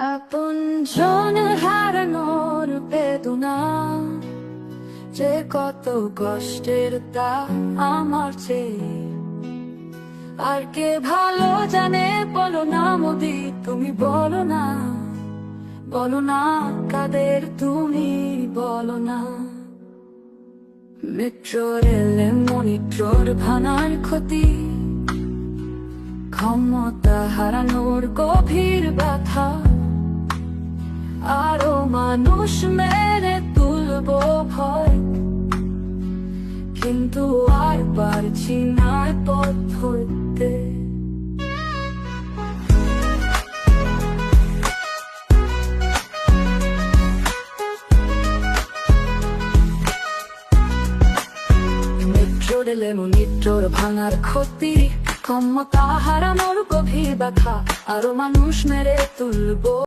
আপনজন হারানোর বেদনা যে কত কষ্টের তা আমার চেয়ে আর কে ভালো জানে। বলো না মোদি, তুমি বলো না, বলো না কাদের তুমি বলো না। মেট্রো রেলে মনিটর ভাঙার ক্ষতি, ক্ষমতা হারানোর গভীর ব্যথা, আরো মানুষ মেরে তুলবো ভয়, কিন্তু আর পারছি না পথ ধরতে। মেট্রো রেলে মনিটর ভাঙার ক্ষতি, ক্ষমতা হারানোর গভীর ব্যথা, আরো মানুষ মেরে তুলবো